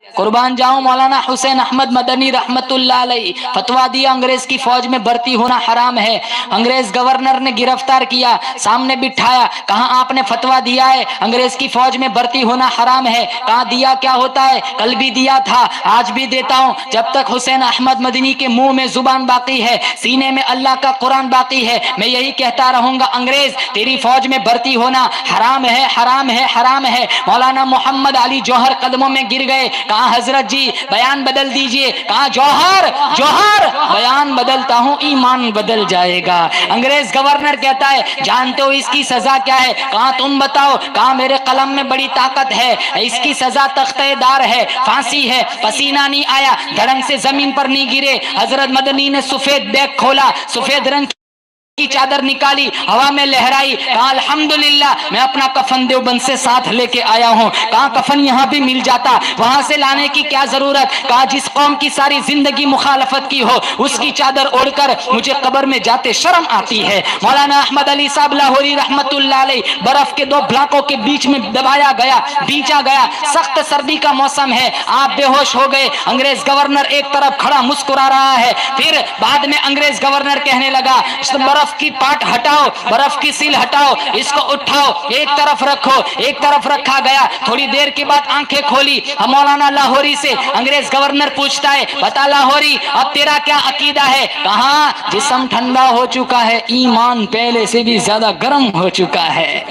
قربان جاؤں مولانا حسین احمد مدنی رحمتullah علیہ فتوا دیا انگریز کی فوج میں بھرتی ہونا حرام ہے. انگریز گورنر نے گرفتار کیا, سامنے بٹھایا, کہاں آپ نے فتوا دیا ہے انگریز کی فوج میں بھرتی ہونا حرام ہے؟ کہاں دیا کیا ہوتا ہے, کل بھی دیا تھا, آج بھی دیتا ہوں. جب تک حسین احمد مدنی کے منہ میں زبان باقی ہے, سینے میں اللہ کا قرآن باقی ہے, میں یہی کہتا رہوں گا انگریز تیری فوج میں بھرتی ہونا حرام ہے, حرام ہے, حرام ہے. مولانا محمد علی جوہر قدموں میں گر گئے, کہاں حضرت جی بیان بدل دیجئے, کہاں جوہر جوہر بیان بدلتا ہوں ایمان بدل جائے گا. انگریز گورنر کہتا ہے جانتے ہو اس کی سزا کیا ہے؟ کہاں تم بتاؤ, کہاں میرے قلم میں بڑی طاقت ہے, اس کی سزا تختہ دار ہے, پھانسی ہے. پسینہ نہیں آیا, دھڑنگ سے زمین پر نہیں گرے. حضرت مدنی نے سفید بیگ کھولا, سفید رنگ کی چادر نکالی, ہوا میں لہرائی, کہا الحمدللہ میں اپنا کفن دیوبند سے ساتھ لے کے آیا ہوں. کہا کفن یہاں بھی مل جاتا, وہاں سے لانے کی کیا ضرورت؟ کہا جس قوم کی ساری زندگی مخالفت کی ہو اس کی چادر اوڑھ کر مجھے قبر میں جاتے شرم آتی ہے. مولانا احمد علی صاحب لاہوری رحمتullah علیہ برف کے دو بلاکوں کے بیچ میں دبایا گیا, بیچا گیا. سخت سردی کا موسم ہے, آپ بے ہوش ہو گئے. انگریز گورنر ایک طرف کھڑا مسکرا رہا ہے. پھر بعد میں انگریز گورنر کہنے لگا برف کی پاٹ ہٹاؤ, برف کی سیل ہٹاؤ, اس کو اٹھاؤ, ایک طرف رکھو. ایک طرف رکھا گیا. تھوڑی دیر کے بعد آنکھیں کھولی. مولانا لاہوری سے انگریز گورنر پوچھتا ہے بتا لاہوری اب تیرا کیا عقیدہ ہے؟ کہاں جسم ٹھنڈا ہو چکا ہے, ایمان پہلے سے بھی زیادہ گرم ہو چکا ہے.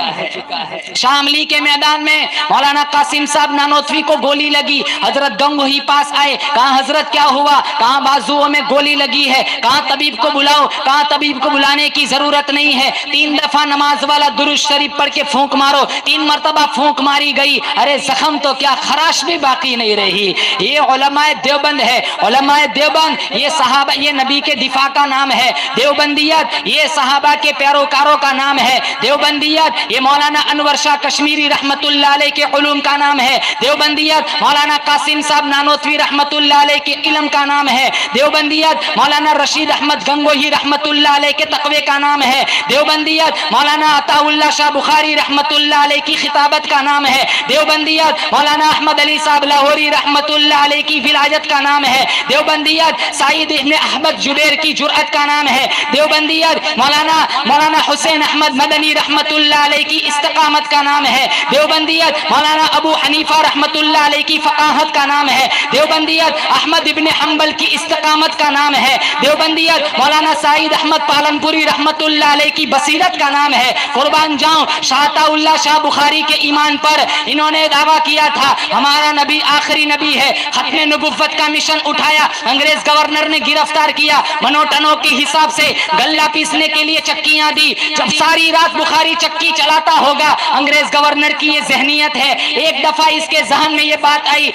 شاملی کے میدان میں مولانا قاسم صاحب نانوتوی کو گولی لگی. حضرت گنگوہی پاس آئے, کہاں حضرت کیا ہوا؟ کہاں بازوؤں میں گولی لگی ہے, کہاں طبیب کو بلاؤ. کہاں طبیب کو بلانے کی ضرورت نہیں ہے, 3 دفعہ نماز والا درود شریف پڑھ کے پھونک مارو. 3 مرتبہ پھونک ماری گئی. ارے زخم تو کیا خراش بھی باقی نہیں رہی. یہ علماء دیوبند ہے, علماء دیوبند یہ صحابہ, یہ نبی کے دفاع کا نام ہے. دیوبندیت یہ صحابہ کے پیروکاروں کا نام ہے. دیوبندیت یہ مولانا انور شاہ کشمیری رحمتullah علیہ کے علوم کا نام ہے. دیوبندیت مولانا قاسم صاحب نانوتوی رحمتullah علیہ کے علم کا نام ہے. دیوبندیت مولانا رشید احمد گنگوہی رحمتullah علیہ کے تقوی کا نام ہے. دیوبندیت مولانا عطا اللہ شاہ بخاری رحمتullah علیہ کی خطابت کا نام ہے. دیوبندیت مولانا احمد علی صاحب لاہوری رحمتullah علیہ کی ولایت کا نام ہے. دیوبندیت سعید ابن احمد جبیر کی جرأت کا نام ہے. دیوبندیت مولانا حسین احمد مدنی رحمتullah علیہ کی استقامت کا نام ہے. دیوبندیت مولانا ابو حنیفہ رحمتullah علیہ کی فقاہت کا نام ہے. دیوبندیت احمد ابن حنبل کی استقامت کا نام ہے. دیوبندیت مولانا سعید احمد پالنپوری رحمتullah علیہ کی بصیرت کا نام ہے. قربان جاؤں شاہ عطا اللہ شاہ بخاری کے ایمان پر انہوں نے دعویٰ کیا تھا ہمارا نبی آخری نبی ہے. ختم نبوت کا مشن اٹھایا, انگریز گورنر نے گرفتار کیا. منوٹنوں کے حساب سے گلہ پیسنے کے لیے چکیاں دی. جب ساری رات بخاری چکی چلاتا ہوگا, انگریز گورنر کی یہ ذہنیت ہے. ایک دفعہ اس کے ذہن میں یہ بات آئی,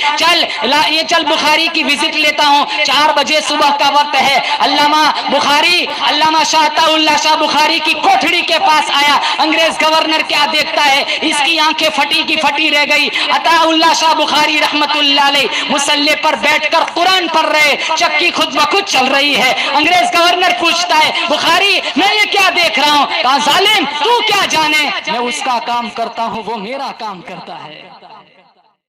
چل بخاری کی وزٹ لیتا ہوں. 4 بجے صبح کا وقت ہے. علامہ بخاری, علامہ شاہ عطا اللہ شاہ بخاری کی کوٹھڑی کے پاس آیا. انگریز گورنر کیا دیکھتا ہے, اس کی آنکھیں پھٹی کی پھٹی رہ گئی. عطا اللہ شاہ بخاری رحمتullah علیہ مصلی پر بیٹھ کر قرآن پڑھ رہے, چکی خود بخود چل رہی ہے. انگریز گورنر پوچھتا ہے بخاری میں یہ کیا دیکھ رہا ہوں؟ کہا ظالم تو کیا جانے, میں اس کا کام کرتا ہوں وہ میرا کام کرتا ہے.